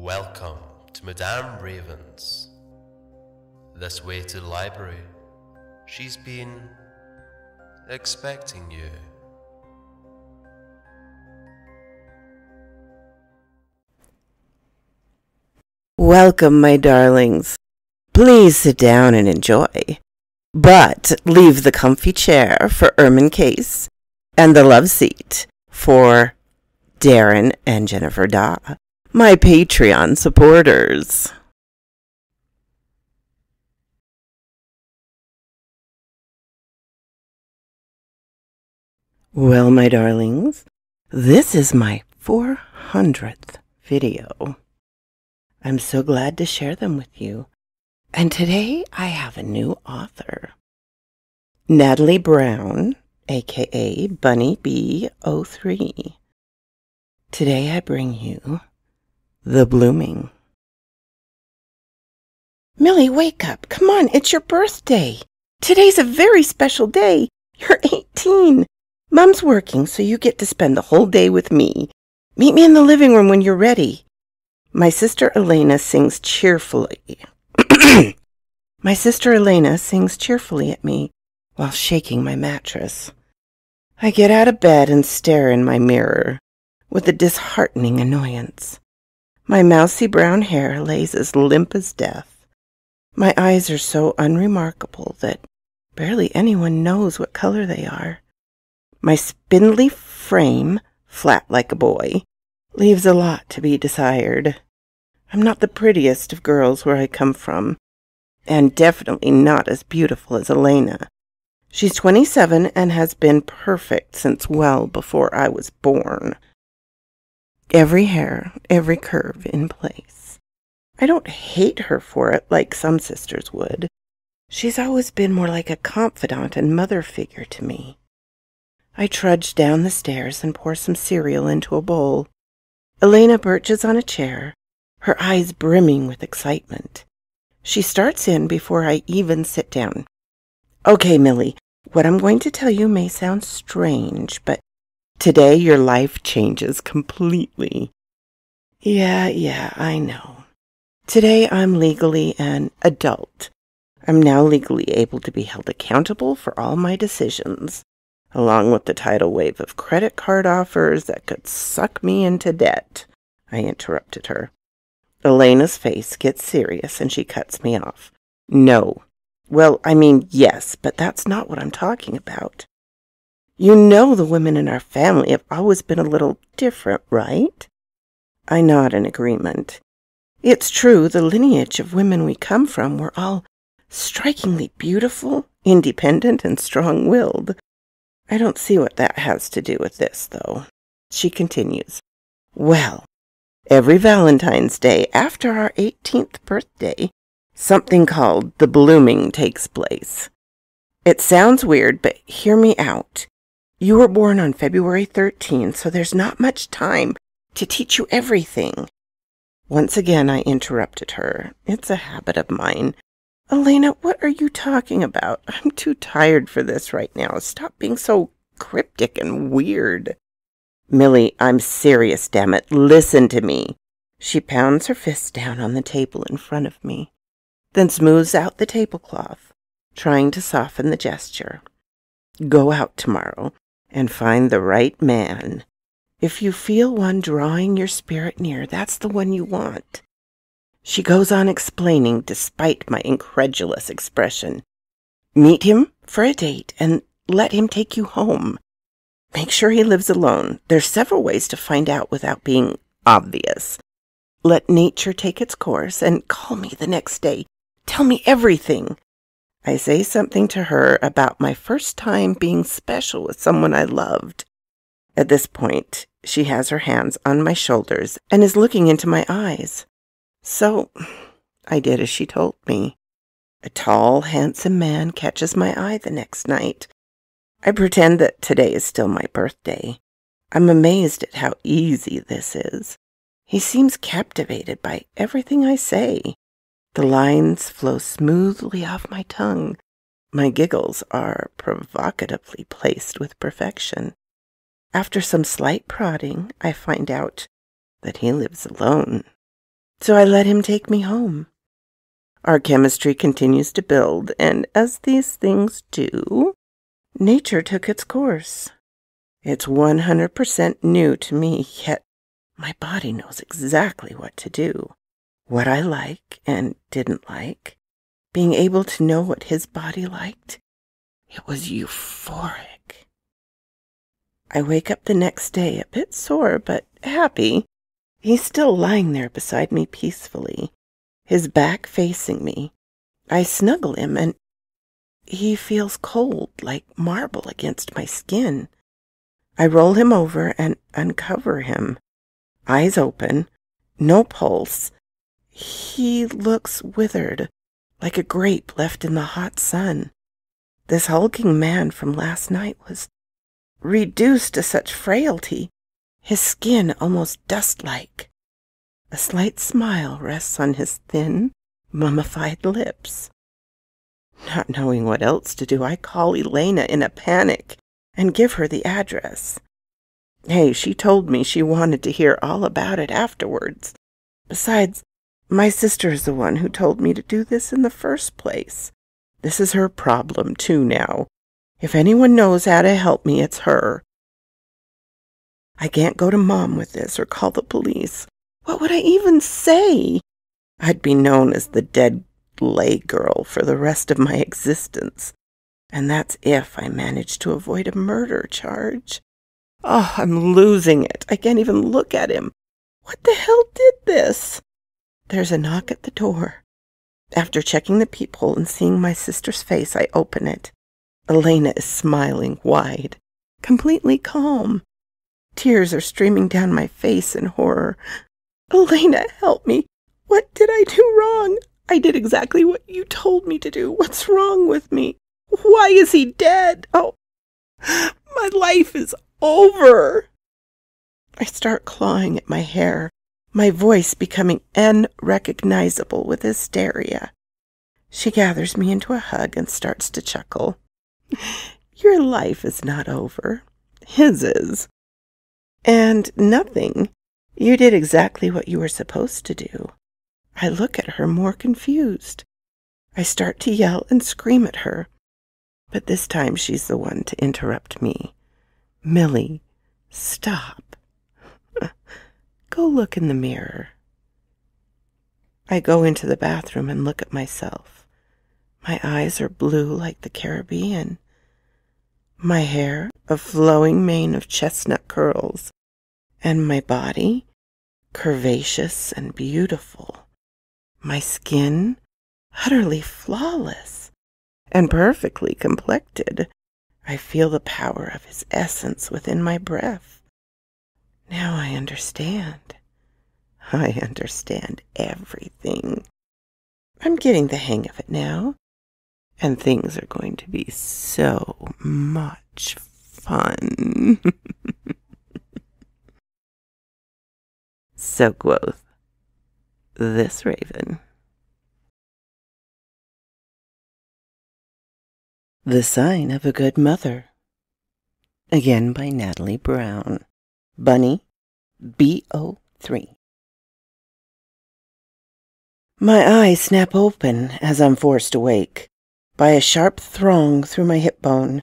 Welcome to Madame Raven's. This way to the library. She's been expecting you. Welcome, my darlings. Please sit down and enjoy. But leave the comfy chair for Ermine Case and the love seat for Darren and Jennifer Daw, my Patreon supporters. Well, my darlings, this is my 400th video. I'm so glad to share them with you. And today I have a new author. Natalie Brown, aka Bunny B03. Today I bring you The Blooming. Millie, wake up. Come on, it's your birthday. Today's a very special day. You're 18. Mom's working, so you get to spend the whole day with me. Meet me in the living room when you're ready. My sister Elena sings cheerfully. My sister Elena sings cheerfully at me while shaking my mattress. I get out of bed and stare in my mirror with a disheartening annoyance. My mousy brown hair lays as limp as death. My eyes are so unremarkable that barely anyone knows what color they are. My spindly frame, flat like a boy, leaves a lot to be desired. I'm not the prettiest of girls where I come from, and definitely not as beautiful as Elena. She's 27 and has been perfect since well before I was born. Every hair, every curve in place. I don't hate her for it like some sisters would. She's always been more like a confidant and mother figure to me. I trudge down the stairs and pour some cereal into a bowl. Elena perches on a chair, her eyes brimming with excitement. She starts in before I even sit down. Okay, Millie, what I'm going to tell you may sound strange, but today your life changes completely. Yeah, I know. Today I'm legally an adult. I'm now legally able to be held accountable for all my decisions, along with the tidal wave of credit card offers that could suck me into debt. I interrupted her. Elena's face gets serious and she cuts me off. No. Well, I mean, yes, but that's not what I'm talking about. You know the women in our family have always been a little different, right? I nod in agreement. It's true, the lineage of women we come from were all strikingly beautiful, independent, and strong-willed. I don't see what that has to do with this, though. She continues. Well, every Valentine's Day after our 18th birthday, something called the blooming takes place. It sounds weird, but hear me out. You were born on February 13th, so there's not much time to teach you everything. Once again, I interrupted her. It's a habit of mine. Elena, what are you talking about? I'm too tired for this right now. Stop being so cryptic and weird. Millie, I'm serious, damn it. Listen to me. She pounds her fist down on the table in front of me, then smooths out the tablecloth, trying to soften the gesture. Go out tomorrow and find the right man. If you feel one drawing your spirit near, that's the one you want. She goes on explaining, despite my incredulous expression. Meet him for a date and let him take you home. Make sure he lives alone. There's several ways to find out without being obvious. Let nature take its course and call me the next day. Tell me everything. I say something to her about my first time being special with someone I loved. At this point, she has her hands on my shoulders and is looking into my eyes. So, I did as she told me. A tall, handsome man catches my eye the next night. I pretend that today is still my birthday. I'm amazed at how easy this is. He seems captivated by everything I say. The lines flow smoothly off my tongue. My giggles are provocatively placed with perfection. After some slight prodding, I find out that he lives alone. So I let him take me home. Our chemistry continues to build, and as these things do, nature took its course. It's 100% new to me, yet my body knows exactly what to do, what I like and didn't like. Being able to know what his body liked, it was euphoric. I wake up the next day a bit sore but happy. He's still lying there beside me peacefully, his back facing me. I snuggle him and he feels cold like marble against my skin. I roll him over and uncover him. Eyes open, no pulse. He looks withered, like a grape left in the hot sun. This hulking man from last night was reduced to such frailty, his skin almost dust-like. A slight smile rests on his thin, mummified lips. Not knowing what else to do, I call Elena in a panic and give her the address. Hey, she told me she wanted to hear all about it afterwards. Besides, my sister is the one who told me to do this in the first place. This is her problem, too, now. If anyone knows how to help me, it's her. I can't go to Mom with this or call the police. What would I even say? I'd be known as the dead lay girl for the rest of my existence. And that's if I manage to avoid a murder charge. Oh, I'm losing it. I can't even look at him. What the hell did this? There's a knock at the door. After checking the peephole and seeing my sister's face, I open it. Elena is smiling wide, completely calm. Tears are streaming down my face in horror. Elena, help me. What did I do wrong? I did exactly what you told me to do. What's wrong with me? Why is he dead? Oh, my life is over. I start clawing at my hair, my voice becoming unrecognizable with hysteria. She gathers me into a hug and starts to chuckle. Your life is not over. His is. And nothing. You did exactly what you were supposed to do. I look at her more confused. I start to yell and scream at her. But this time she's the one to interrupt me. Millie, stop. Go look in the mirror. I go into the bathroom and look at myself. My eyes are blue like the Caribbean. My hair, a flowing mane of chestnut curls. And my body, curvaceous and beautiful. My skin, utterly flawless and perfectly complected. I feel the power of his essence within my breath. Now I understand. I understand everything. I'm getting the hang of it now, and things are going to be so much fun. So quoth this raven. The Sign of a Good Mother. Again by Natalie Brown. Bunny, B03. My eyes snap open as I'm forced awake by a sharp throng through my hip bone.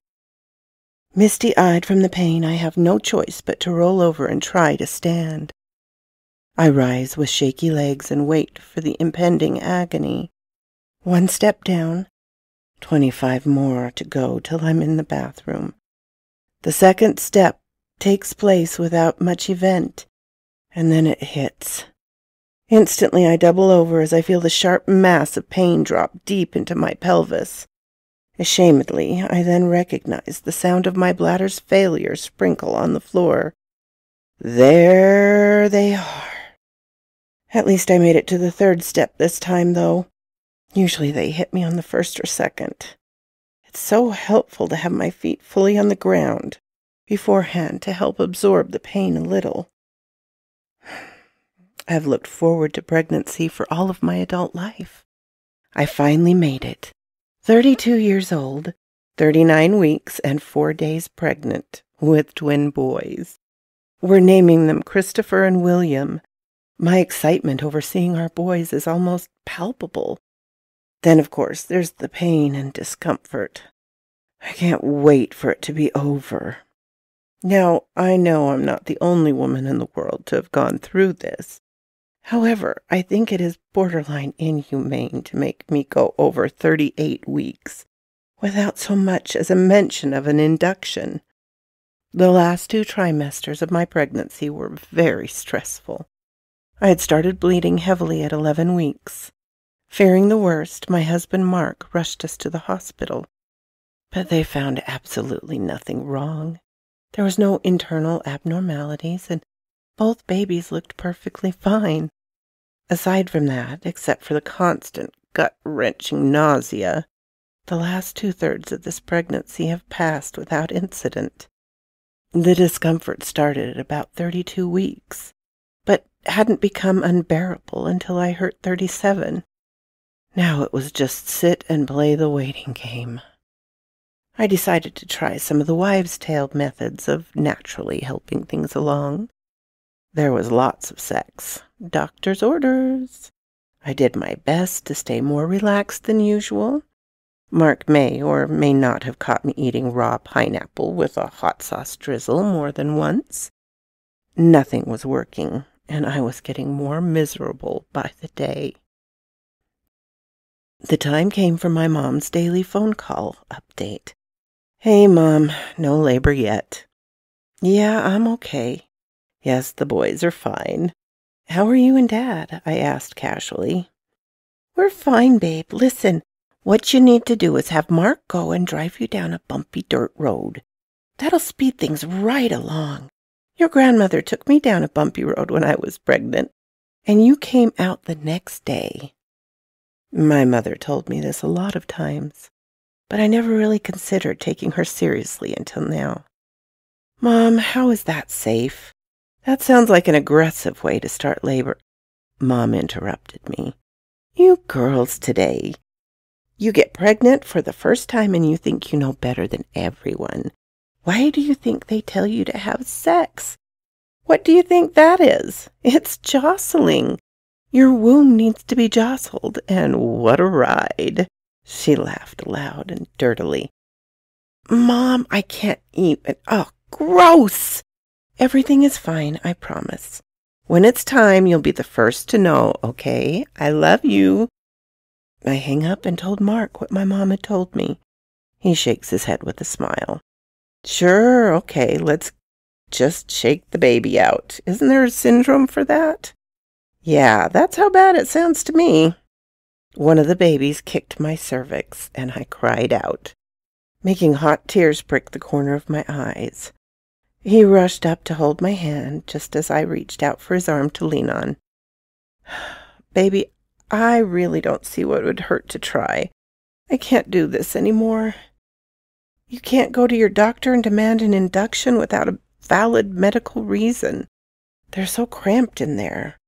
Misty-eyed from the pain, I have no choice but to roll over and try to stand. I rise with shaky legs and wait for the impending agony. 1 step down, 25 more to go till I'm in the bathroom. The second step takes place without much event, and then it hits. Instantly I double over as I feel the sharp mass of pain drop deep into my pelvis. Ashamedly, I then recognize the sound of my bladder's failure sprinkle on the floor. There they are. At least I made it to the 3rd step this time, though. Usually they hit me on the 1st or 2nd. It's so helpful to have my feet fully on the ground beforehand to help absorb the pain a little. I've looked forward to pregnancy for all of my adult life. I finally made it. 32 years old, 39 weeks, and 4 days pregnant with twin boys. We're naming them Christopher and William. My excitement over seeing our boys is almost palpable. Then, of course, there's the pain and discomfort. I can't wait for it to be over. Now, I know I'm not the only woman in the world to have gone through this. However, I think it is borderline inhumane to make me go over 38 weeks without so much as a mention of an induction. The last 2 trimesters of my pregnancy were very stressful. I had started bleeding heavily at 11 weeks. Fearing the worst, my husband Mark rushed us to the hospital. But they found absolutely nothing wrong. There was no internal abnormalities, and both babies looked perfectly fine. Aside from that, except for the constant gut-wrenching nausea, the last 2/3 of this pregnancy have passed without incident. The discomfort started at about 32 weeks, but hadn't become unbearable until I hurt 37. Now it was just sit and play the waiting game. I decided to try some of the wives' tale methods of naturally helping things along. There was lots of sex. Doctor's orders. I did my best to stay more relaxed than usual. Mark may or may not have caught me eating raw pineapple with a hot sauce drizzle more than once. Nothing was working, and I was getting more miserable by the day. The time came for my mom's daily phone call update. "Hey, Mom, no labor yet." "Yeah, I'm okay." "Yes, the boys are fine." "How are you and Dad?" I asked casually. "We're fine, babe. Listen, what you need to do is have Mark go and drive you down a bumpy dirt road. That'll speed things right along. Your grandmother took me down a bumpy road when I was pregnant, and you came out the next day." My mother told me this a lot of times, but I never really considered taking her seriously until now. "Mom, how is that safe? That sounds like an aggressive way to start labor." Mom interrupted me. "You girls today. You get pregnant for the first time and you think you know better than everyone. Why do you think they tell you to have sex? What do you think that is? It's jostling. Your womb needs to be jostled, and what a ride." She laughed loud and dirtily. "Mom, I can't eat it. Oh, gross!" "Everything is fine, I promise. When it's time, you'll be the first to know, okay? I love you." I hang up and told Mark what my mom had told me. He shakes his head with a smile. "Sure, okay, let's just shake the baby out. Isn't there a syndrome for that?" "Yeah, that's how bad it sounds to me." One of the babies kicked my cervix, and I cried out, making hot tears prick the corner of my eyes. He rushed up to hold my hand just as I reached out for his arm to lean on. "Baby, I really don't see what would hurt to try. I can't do this anymore." "You can't go to your doctor and demand an induction without a valid medical reason. They're so cramped in there.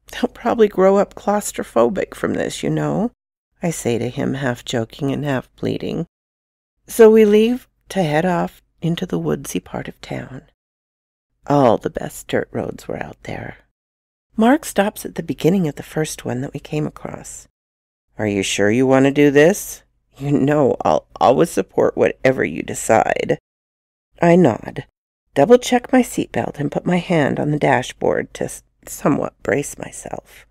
They'll probably grow up claustrophobic from this, you know," I say to him, half joking and half pleading. So we leave to head off into the woodsy part of town. All the best dirt roads were out there. Mark stops at the beginning of the first one that we came across. "Are you sure you want to do this? You know I'll always support whatever you decide." I nod, double-check my seatbelt, and put my hand on the dashboard to somewhat brace myself.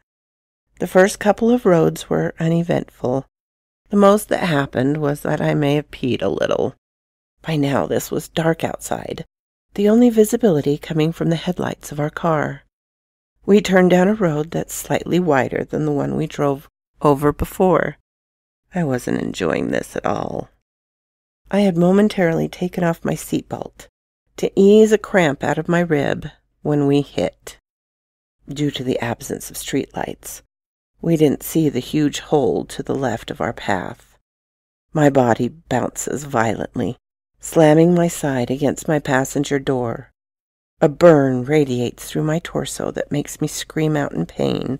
The first couple of roads were uneventful. The most that happened was that I may have peed a little. By now this was dark outside, the only visibility coming from the headlights of our car. We turned down a road that's slightly wider than the one we drove over before. I wasn't enjoying this at all. I had momentarily taken off my seatbelt to ease a cramp out of my rib when we hit. Due to the absence of streetlights, we didn't see the huge hole to the left of our path. My body bounces violently, slamming my side against my passenger door. A burn radiates through my torso that makes me scream out in pain,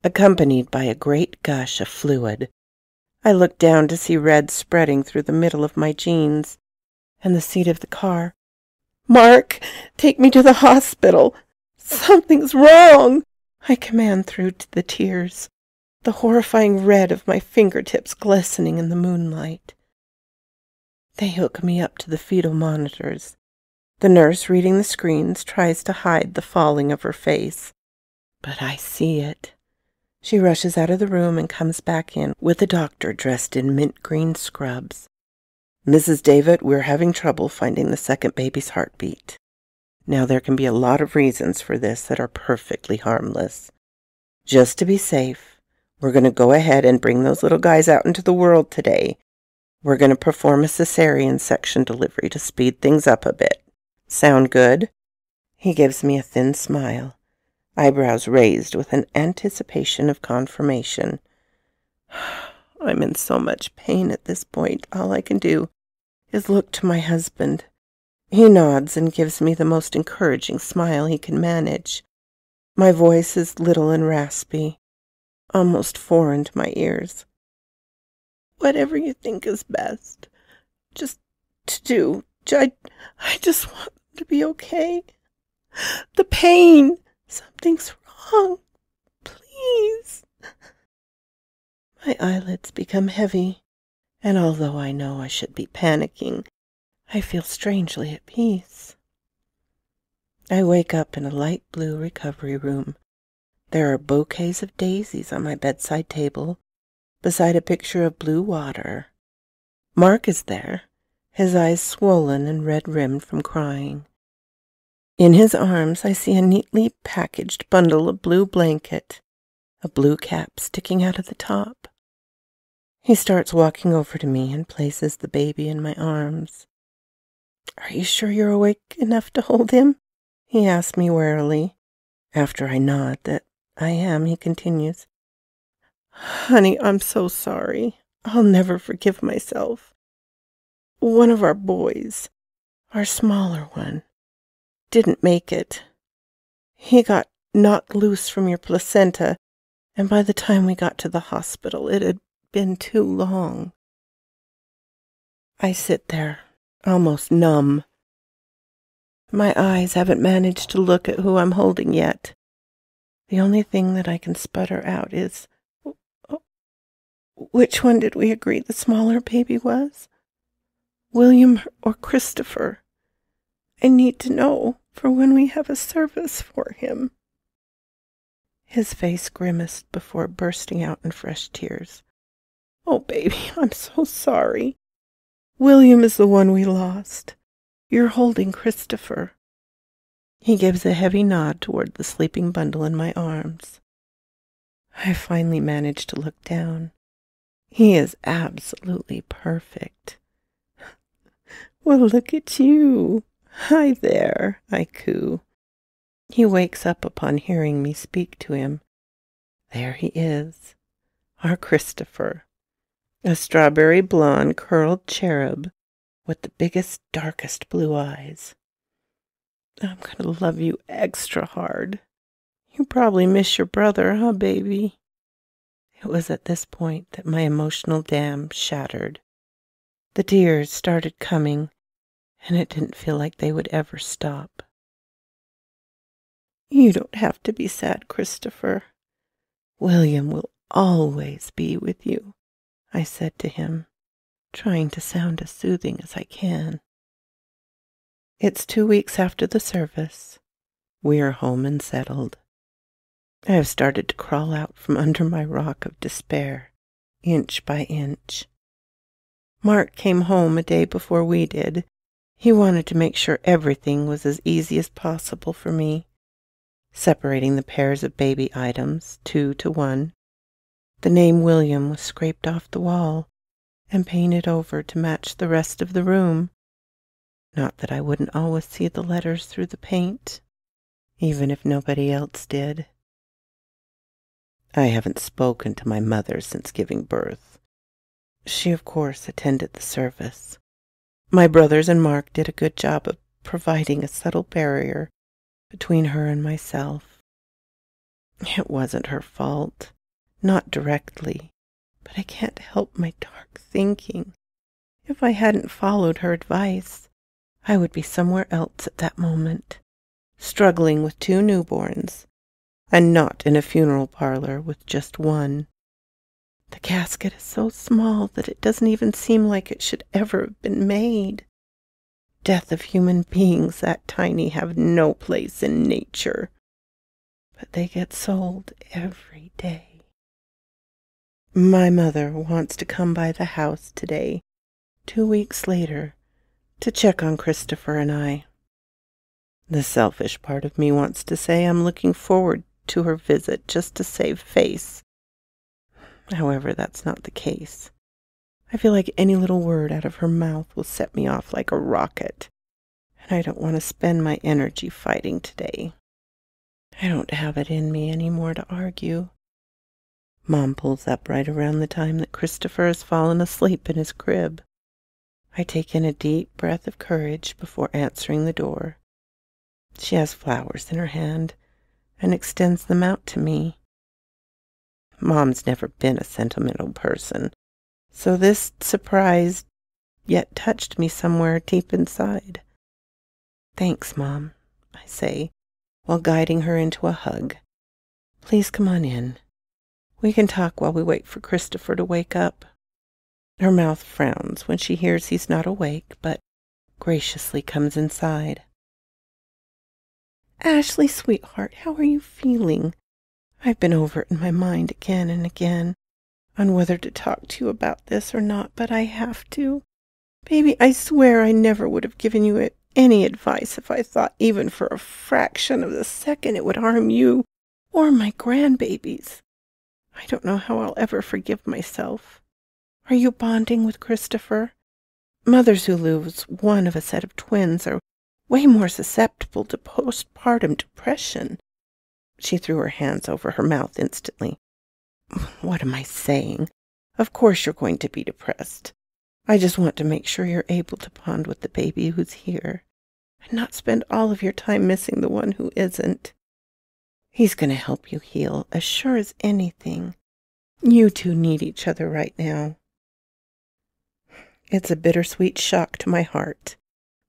accompanied by a great gush of fluid. I look down to see red spreading through the middle of my jeans and the seat of the car. "Mark, take me to the hospital. Something's wrong," I command through to the tears, the horrifying red of my fingertips glistening in the moonlight. They hook me up to the fetal monitors. The nurse reading the screens tries to hide the falling of her face, but I see it. She rushes out of the room and comes back in with a doctor dressed in mint green scrubs. "Mrs. David, we're having trouble finding the second baby's heartbeat. Now, there can be a lot of reasons for this that are perfectly harmless. Just to be safe, we're going to go ahead and bring those little guys out into the world today. We're going to perform a cesarean section delivery to speed things up a bit. Sound good?" He gives me a thin smile, eyebrows raised with an anticipation of confirmation. I'm in so much pain at this point. All I can do is look to my husband. He nods and gives me the most encouraging smile he can manage. My voice is little and raspy, almost foreign to my ears. "Whatever you think is best, just to do. I just want them to be okay. The pain. Something's wrong. Please." My eyelids become heavy, and although I know I should be panicking, I feel strangely at peace. I wake up in a light blue recovery room. There are bouquets of daisies on my bedside table, beside a picture of blue water. Mark is there, his eyes swollen and red-rimmed from crying. In his arms I see a neatly packaged bundle of blue blanket, a blue cap sticking out of the top. He starts walking over to me and places the baby in my arms. "Are you sure you're awake enough to hold him?" he asks me warily. After I nod that I am, he continues, "Honey, I'm so sorry. I'll never forgive myself. One of our boys, our smaller one, didn't make it. He got knocked loose from your placenta, and by the time we got to the hospital, it had been too long." I sit there, almost numb. My eyes haven't managed to look at who I'm holding yet. The only thing that I can sputter out is, "Which one did we agree the smaller baby was? William or Christopher? I need to know for when we have a service for him." His face grimaced before bursting out in fresh tears. "Oh, baby, I'm so sorry. William is the one we lost. You're holding Christopher." He gives a heavy nod toward the sleeping bundle in my arms. I finally manage to look down. He is absolutely perfect. "Well, look at you. Hi there," I coo. He wakes up upon hearing me speak to him. There he is, our Christopher, a strawberry blonde curled cherub with the biggest, darkest blue eyes. "I'm going to love you extra hard. You probably miss your brother, huh, baby?" It was at this point that my emotional dam shattered. The tears started coming, and it didn't feel like they would ever stop. "You don't have to be sad, Christopher. William will always be with you," I said to him, trying to sound as soothing as I can. It's 2 weeks after the service. We are home and settled. I have started to crawl out from under my rock of despair, inch by inch. Mark came home a day before we did. He wanted to make sure everything was as easy as possible for me, separating the pairs of baby items, 2 to 1. The name William was scraped off the wall and painted over to match the rest of the room. Not that I wouldn't always see the letters through the paint, even if nobody else did. I haven't spoken to my mother since giving birth. She, of course, attended the service. My brothers and Mark did a good job of providing a subtle barrier between her and myself. It wasn't her fault, not directly, but I can't help my dark thinking. If I hadn't followed her advice, I would be somewhere else at that moment, struggling with 2 newborns and not in a funeral parlor with just one. The casket is so small that it doesn't even seem like it should ever have been made. Death of human beings that tiny have no place in nature. But they get sold every day. My mother wants to come by the house today, 2 weeks later, to check on Christopher and I. The selfish part of me wants to say I'm looking forward to her visit just to save face. However, that's not the case. I feel like any little word out of her mouth will set me off like a rocket, and I don't want to spend my energy fighting today. I don't have it in me anymore to argue. Mom pulls up right around the time that Christopher has fallen asleep in his crib. I take in a deep breath of courage before answering the door. She has flowers in her hand and extends them out to me. Mom's never been a sentimental person, so this surprised yet touched me somewhere deep inside. "Thanks, Mom," I say, while guiding her into a hug. "Please come on in. We can talk while we wait for Christopher to wake up." Her mouth frowns when she hears he's not awake, but graciously comes inside. "Ashley, sweetheart, how are you feeling? I've been over it in my mind again and again, on whether to talk to you about this or not, but I have to. Baby, I swear I never would have given you any advice if I thought even for a fraction of a second it would harm you or my grandbabies. I don't know how I'll ever forgive myself. Are you bonding with Christopher? Mothers who lose one of a set of twins are way more susceptible to postpartum depression." She threw her hands over her mouth instantly. "What am I saying? Of course you're going to be depressed. I just want to make sure you're able to bond with the baby who's here, and not spend all of your time missing the one who isn't. He's going to help you heal, as sure as anything. You two need each other right now." It's a bittersweet shock to my heart,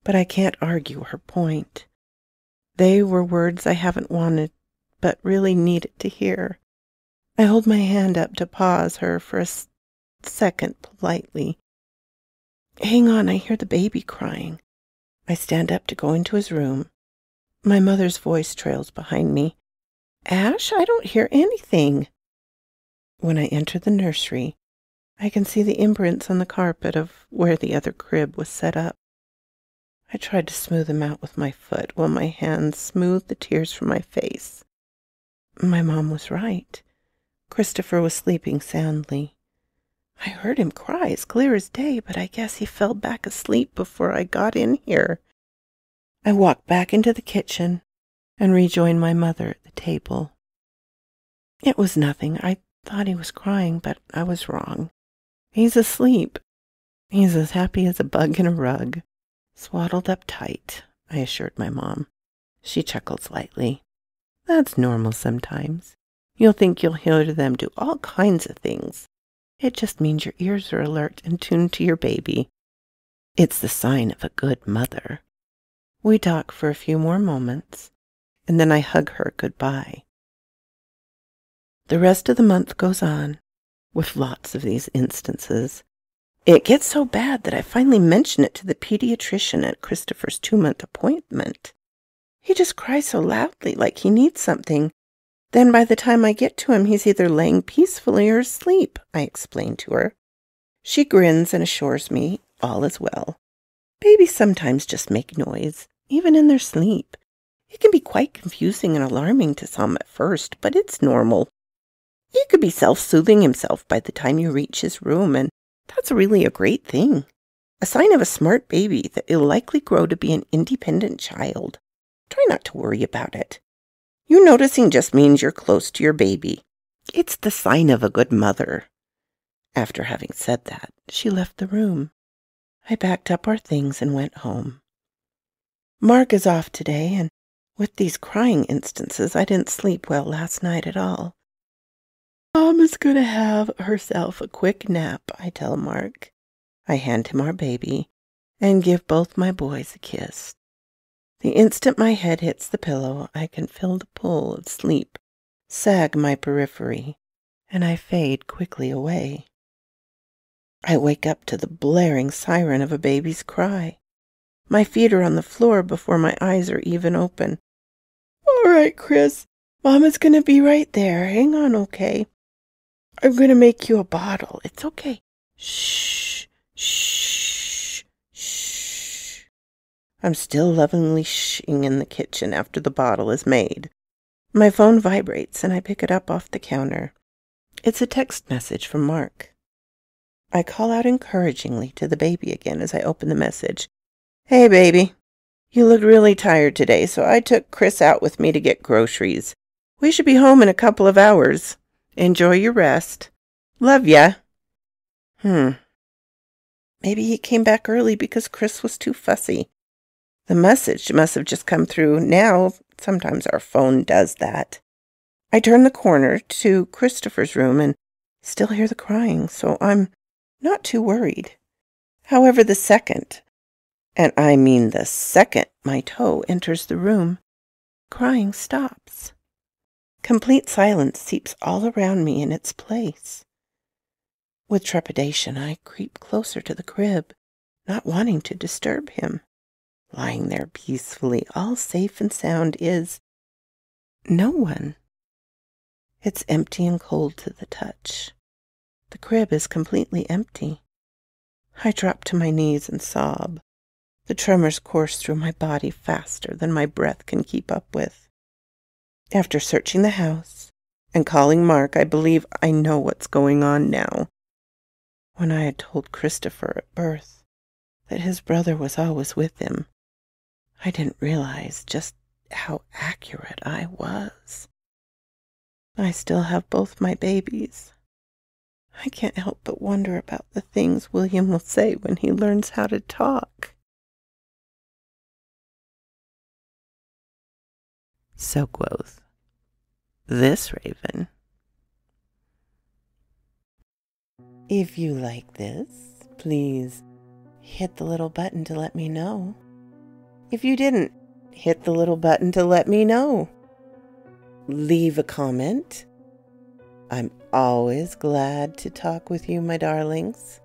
but I can't argue her point. They were words I haven't wanted, but really needed to hear. I hold my hand up to pause her for a second politely. "Hang on, I hear the baby crying." I stand up to go into his room. My mother's voice trails behind me. "Ash, I don't hear anything." When I enter the nursery, I can see the imprints on the carpet of where the other crib was set up. I tried to smooth them out with my foot while my hands smoothed the tears from my face. My mom was right. Christopher was sleeping soundly. I heard him cry as clear as day, but I guess he fell back asleep before I got in here. I walked back into the kitchen and rejoined my mother at the table. It was nothing. I thought he was crying, but I was wrong. He's asleep. He's as happy as a bug in a rug, swaddled up tight, I assured my mom. She chuckled slightly. "That's normal sometimes. You'll think you'll hear them do all kinds of things. It just means your ears are alert and tuned to your baby. It's the sign of a good mother." We talk for a few more moments, and then I hug her goodbye. The rest of the month goes on, with lots of these instances. It gets so bad that I finally mention it to the pediatrician at Christopher's 2-month appointment. He just cries so loudly, like he needs something. Then by the time I get to him, he's either laying peacefully or asleep, I explain to her. She grins and assures me all is well. Babies sometimes just make noise, even in their sleep. It can be quite confusing and alarming to some at first, but it's normal. He could be self-soothing himself by the time you reach his room, and that's really a great thing. A sign of a smart baby that will likely grow to be an independent child. Try not to worry about it. You noticing just means you're close to your baby. It's the sign of a good mother. After having said that, she left the room. I packed up our things and went home. Mark is off today, and with these crying instances, I didn't sleep well last night at all. Mom is going to have herself a quick nap, I tell Mark. I hand him our baby and give both my boys a kiss. The instant my head hits the pillow, I can feel the pull of sleep sag my periphery, and I fade quickly away. I wake up to the blaring siren of a baby's cry. My feet are on the floor before my eyes are even open. All right, Chris. Mama's gonna be right there. Hang on, okay? I'm gonna make you a bottle. It's okay. Shh, shh, shh. I'm still lovingly shhing in the kitchen after the bottle is made. My phone vibrates and I pick it up off the counter. It's a text message from Mark. I call out encouragingly to the baby again as I open the message. Hey, baby. You look really tired today, so I took Chris out with me to get groceries. We should be home in a couple of hours. Enjoy your rest. Love ya. Maybe he came back early because Chris was too fussy. The message must have just come through now. Sometimes our phone does that. I turn the corner to Christopher's room and still hear the crying, so I'm not too worried. However, the second my toe enters the room, crying stops. Complete silence seeps all around me in its place. With trepidation, I creep closer to the crib, not wanting to disturb him. Lying there peacefully, all safe and sound, is no one. It's empty and cold to the touch. The crib is completely empty. I drop to my knees and sob. The tremors course through my body faster than my breath can keep up with. After searching the house and calling Mark, I believe I know what's going on now. When I had told Christopher at birth that his brother was always with him, I didn't realize just how accurate I was. I still have both my babies. I can't help but wonder about the things William will say when he learns how to talk. So quoth this raven. If you like this, please hit the little button to let me know. If you didn't, hit the little button to let me know. Leave a comment. I'm always glad to talk with you, my darlings.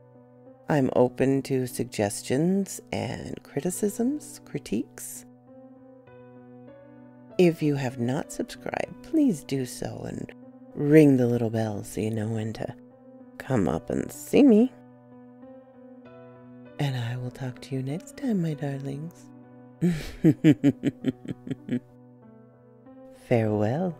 I'm open to suggestions and critiques. If you have not subscribed, please do so and ring the little bell so you know when to come up and see me. And I will talk to you next time, my darlings. Farewell.